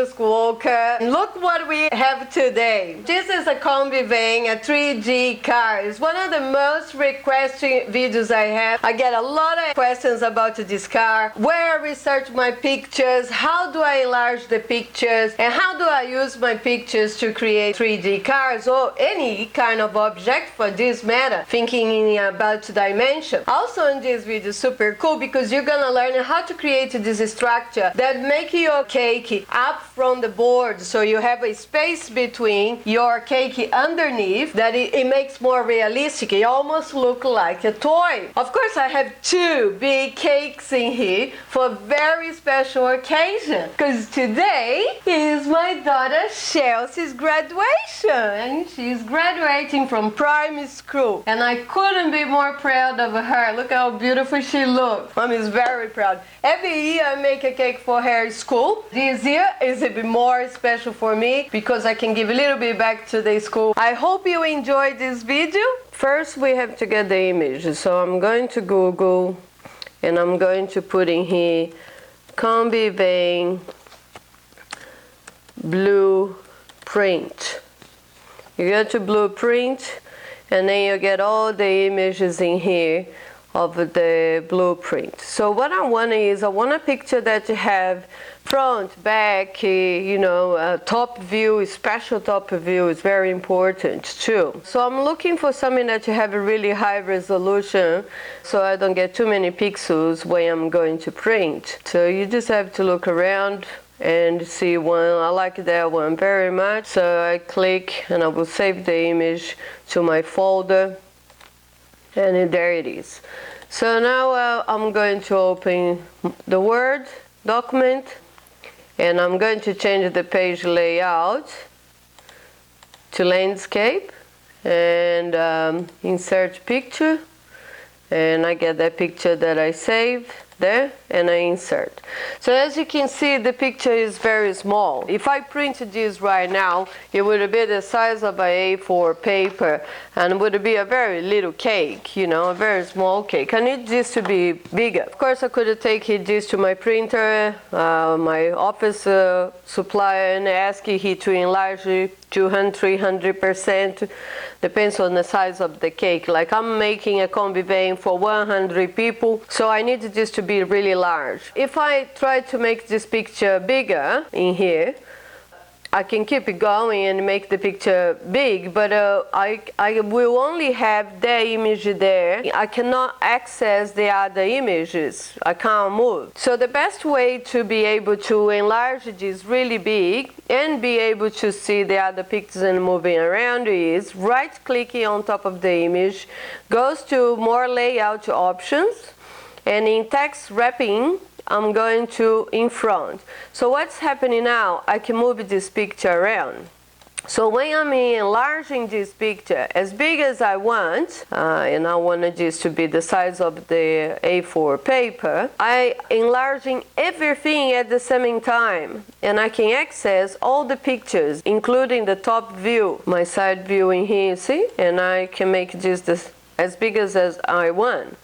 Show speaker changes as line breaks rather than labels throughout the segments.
Verusca Walker. Look what we have today. This is a Kombi van, a 3D car. It's one of the most requested videos I have. I get a lot of questions about this car, where I research my pictures, how do I enlarge the pictures, and how do I use my pictures to create 3D cars or any kind of object for this matter, thinking about dimension. Also in this video, super cool because you're gonna learn how to create this structure that make your cake up from the board, so you have a space between your cake underneath that it makes more realistic. It almost look like a toy. Of course, I have two big cakes in here for a very special occasion, because today is my daughter Chelsea's graduation, and she's graduating from primary school, and I couldn't be more proud of her. Look how beautiful she looks. Mom is very proud. Every year I make a cake for her at school. This year is a bit more special for me because I can give a little bit back to the school. I hope you enjoyed this video. First we have to get the image, so I'm going to Google and I'm going to put in here Kombi van blueprint. You go to blueprint and then you get all the images in here of the blueprint. So what I want is, I want a picture that you have front, back, you know, top view, special top view is very important too. So I'm looking for something that you have a really high resolution, so I don't get too many pixels when I'm going to print. So you just have to look around and see one. I like that one very much, so I click and I will save the image to my folder, and there it is. So now I'm going to open the Word document and I'm going to change the page layout to landscape and insert picture, and I get that picture that I saved there and I insert. So as you can see, the picture is very small. If I printed this right now, it would be the size of an A4 paper and it would be a very little cake, you know, a very small cake. I need this to be bigger. Of course, I could take this to my printer, my office supplier, and ask it to enlarge it 200-300%, depends on the size of the cake. Like I'm making a Kombi van for 100 people, so I need this to be really large. If I try to make this picture bigger in here, I can keep it going and make the picture big, but I will only have the image there. I cannot access the other images. I can't move. So the best way to be able to enlarge this really big and be able to see the other pictures and moving around is right-clicking on top of the image, goes to more layout options, and in text wrapping, I'm going to in front. So what's happening now? I can move this picture around. So when I'm enlarging this picture as big as I want, and I want this to be the size of the A4 paper, I enlarging everything at the same time, and I can access all the pictures, including the top view, my side view in here, see? And I can make this as big as I want.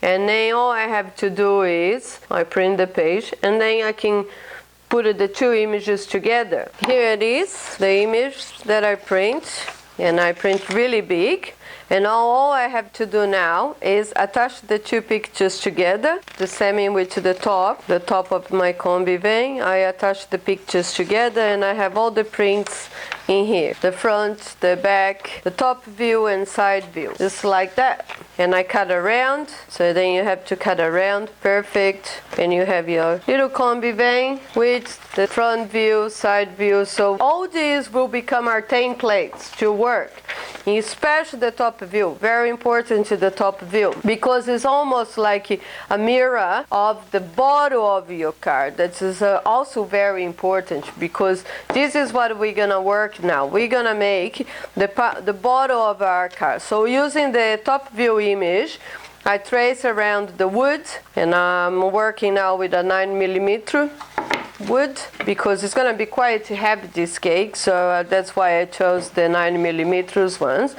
And then all I have to do is I print the page and then I can put the two images together. Here it is, the image that I print, and I print really big. And all I have to do now is attach the two pictures together, the same with the top of my Kombi van. I attach the pictures together and I have all the prints in here. The front, the back, the top view and side view. Just like that. And I cut around, so then you have to cut around, perfect. And you have your little Kombi van with the front view, side view. So all these will become our templates to work. Especially the top view, very important to the top view, because it's almost like a mirror of the bottom of your car. That is also very important, because this is what we're gonna work now. We're gonna make the bottom of our car. So using the top view image, I trace around the wood, and I'm working now with a 9mm wood, because it's going to be quite heavy, this cake, so that's why I chose the 9mm ones.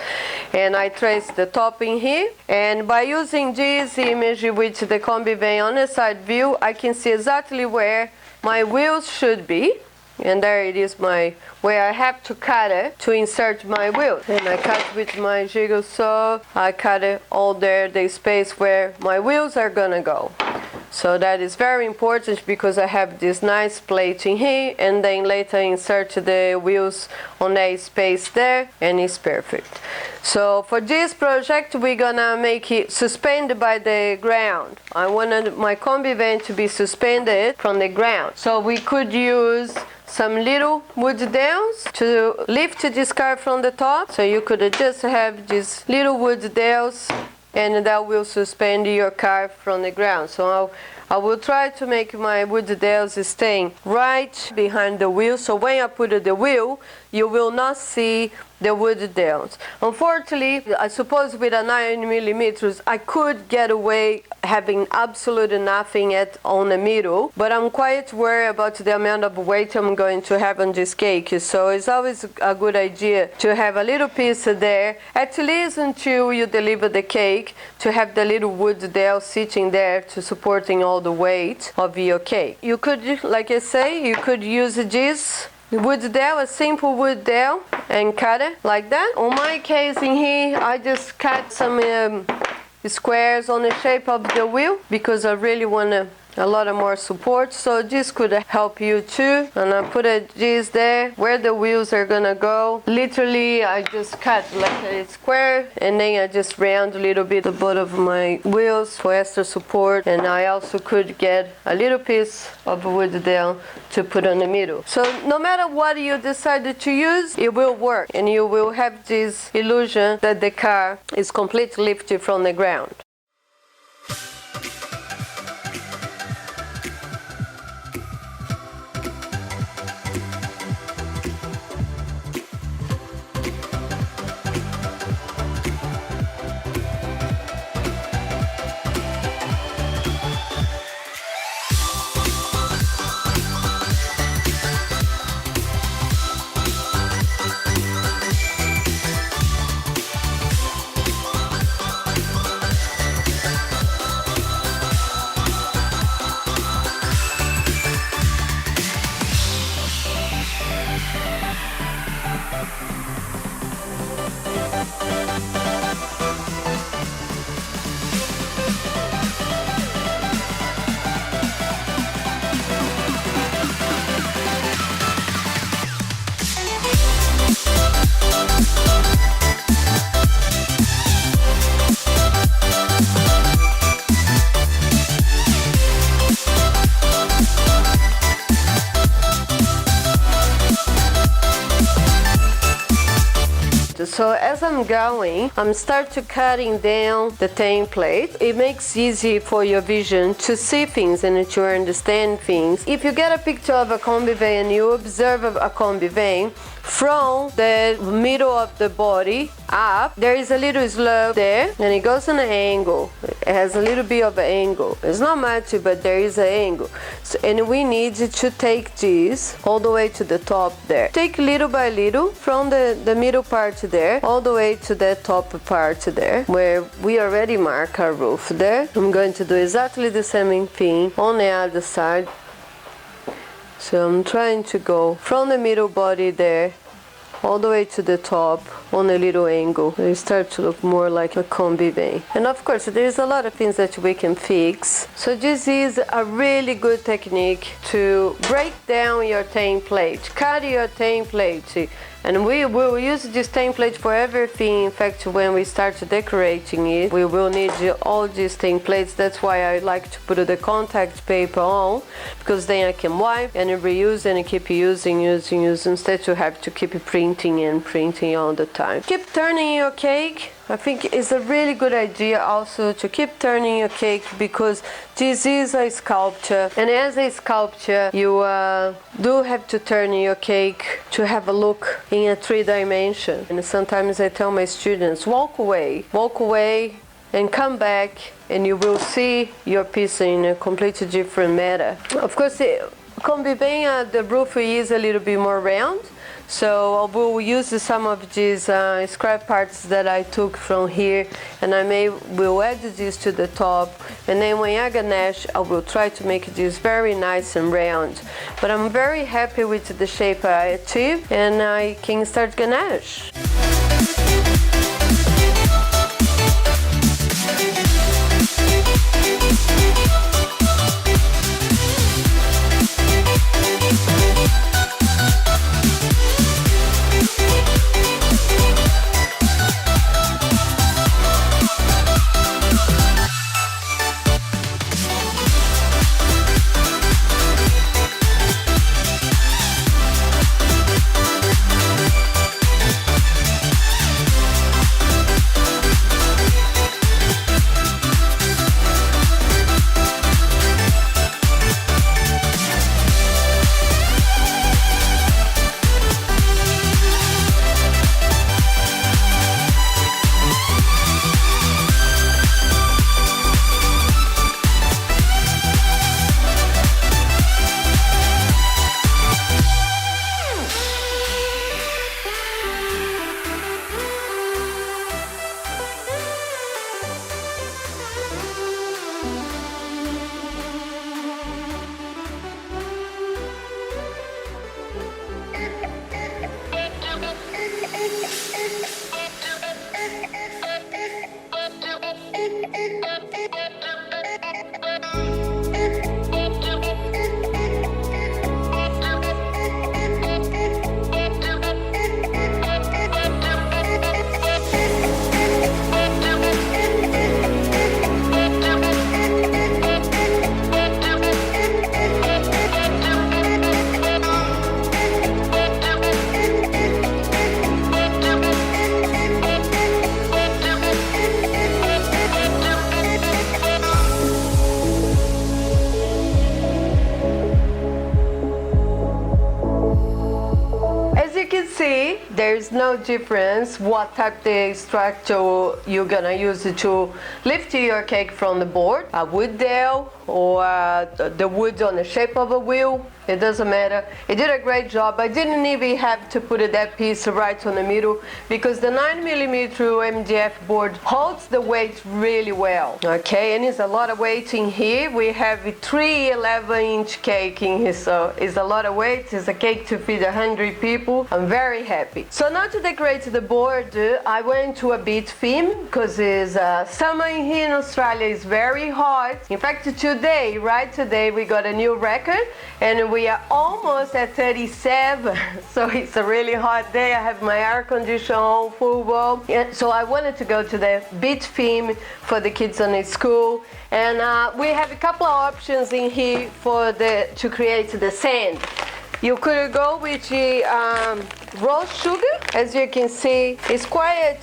And I trace the top in here, and by using this image with the Kombi van on the side view, I can see exactly where my wheels should be. and there it is my where I have to cut it to insert my wheel. And I cut with my jiggle saw. I cut it all there, the space where my wheels are gonna go. So that is very important because I have this nice plate in here, and then later insert the wheels on that space there, and it's perfect. So for this project we're gonna make it suspended by the ground. I wanted my Kombi van to be suspended from the ground. So we could use some little wood dowels to lift this car from the top. So you could just have these little wood dowels, and that will suspend your car from the ground. So I will try to make my wood dowels staying right behind the wheel, so when I put the wheel, you will not see the wood dowels. Unfortunately, I suppose with a 9mm I could get away having absolutely nothing on the middle, but I'm quite worried about the amount of weight I'm going to have on this cake, so it's always a good idea to have a little piece there, at least until you deliver the cake, to have the little wood dowel sitting there to supporting all the weight of your cake. You could, like I say, you could use this wood dowel, a simple wood dowel, and cut it like that. On my case in here, I just cut some squares on the shape of the wheel because I really want a lot of more support, so this could help you too. And I put this there where the wheels are gonna go. Literally I just cut like a square, and then I just round a little bit the bottom of my wheels for extra support. And I also could get a little piece of wood dowel to put on the middle. So no matter what you decided to use, it will work, and you will have this illusion that the car is completely lifted from the ground. So as I'm going, I'm start to cutting down the template. It makes easy for your vision to see things and to understand things. If you get a picture of a Kombi van, you observe a Kombi van from the middle of the body up, there is a little slope there, and it goes on an angle. It has a little bit of an angle. It's not much, but there is an angle. So, and we need to take this all the way to the top there. Take little by little from the middle part there all the way to the top part there, where we already mark our roof there. I'm going to do exactly the same thing on the other side. So I'm trying to go from the middle body there all the way to the top on a little angle. It starts to look more like a Kombi van. And of course there's a lot of things that we can fix. So this is a really good technique to break down your template, cut your template. And we will use this template for everything. In fact, when we start decorating it, we will need all these templates. That's why I like to put the contact paper on, because then I can wipe and reuse and keep using instead to have to keep printing and printing all the time. Keep turning your cake. I think it's a really good idea also to keep turning your cake, because this is a sculpture, and as a sculpture you do have to turn your cake to have a look in a 3-dimension. And sometimes I tell my students, walk away and come back, and you will see your piece in a completely different manner. Of course, Kombi van, the roof is a little bit more round, So I will use some of these scrap parts that I took from here, and will add this to the top, and then when I ganache, I will try to make this very nice and round. But I'm very happy with the shape I achieved, and I can start ganache. There's no difference what type of structure you're gonna use to lift your cake from the board, a wood dowel or the wood on the shape of a wheel. It doesn't matter. It did a great job. I didn't even have to put that piece right on the middle because the 9mm MDF board holds the weight really well. Okay, and it's a lot of weight in here. We have a 3 11-inch cake in here, so it's a lot of weight. It's a cake to feed 100 people. I'm very happy. So now to decorate the board, I went to a beach theme because it's summer in here in Australia. It's very hot. In fact, today, right today, we got a new record and we are almost at 37, so it's a really hot day. I have my air conditioner on full well. So I wanted to go to the beach theme for the kids in school, and we have a couple of options in here to create the sand. You could go with the rose sugar. As you can see, it's quite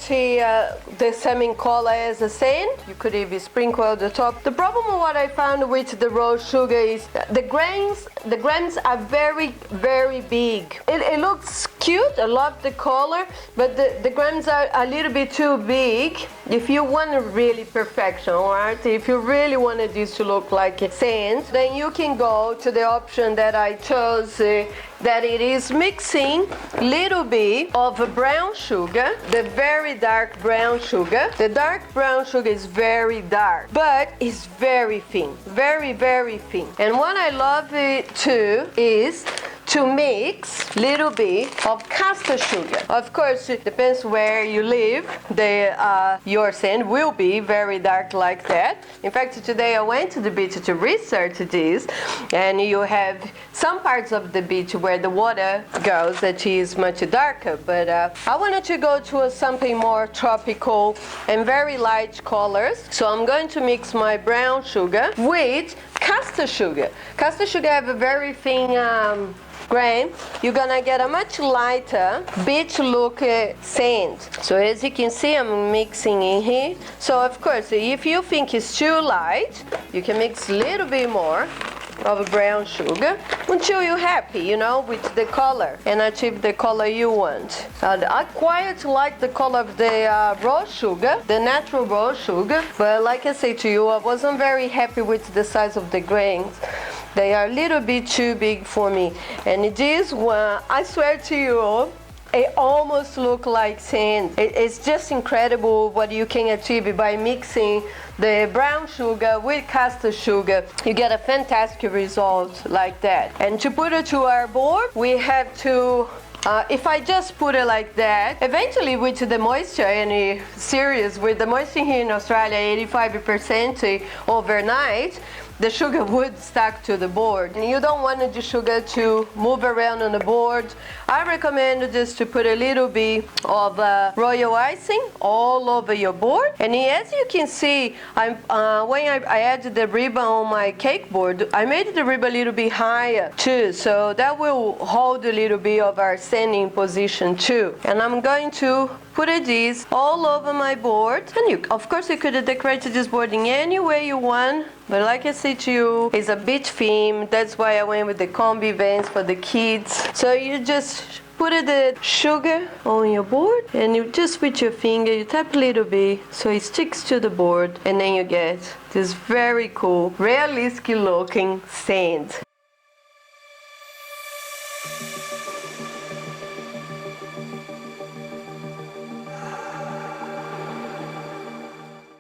the same color as the sand. You could even sprinkle at the top. The problem with what I found with the rose sugar is the grains are very, very big. It looks cute, I love the color, but the grains are a little bit too big. If you want a really perfection, right? If you really wanted this to look like sand, then you can go to the option that I chose, that it is mixing little bit of brown sugar, the very dark brown sugar. The dark brown sugar is very dark, but it's very thin, very, very thin. And what I love it too is to mix little bit of caster sugar. Of course, it depends where you live. Your sand will be very dark like that. In fact, today I went to the beach to research this, and you have some parts of the beach where the water goes that is much darker, but I wanted to go to something more tropical and very light colors. So I'm going to mix my brown sugar with caster sugar. Caster sugar have a very thin grain. You're gonna get a much lighter beach look sand. So as you can see, I'm mixing in here. So of course, if you think it's too light, you can mix a little bit more of brown sugar until you're happy, you know, with the color and achieve the color you want. I quite like the color of the rose sugar, the natural rose sugar, but like I say to you, I wasn't very happy with the size of the grains. They are a little bit too big for me. And this one, I swear to you, it almost looks like sand. It's just incredible what you can achieve by mixing the brown sugar with caster sugar. You get a fantastic result like that. And to put it to our board, we have to if I just put it like that, eventually with the moisture, any serious, with the moisture here in Australia, 85% overnight, the sugar would stick to the board. And you don't want the sugar to move around on the board. I recommend just to put a little bit of royal icing all over your board. And as you can see, when I added the ribbon on my cake board, I made the ribbon a little bit higher too, so that will hold a little bit of our standing position too. And I'm going to put this all over my board. And of course you could decorate this board in any way you want, but like I said to you, it's a beach theme. That's why I went with the Kombi vans for the kids. So you just put the sugar on your board, and you just with your finger, you tap a little bit so it sticks to the board, and then you get this very cool, realistic looking sand.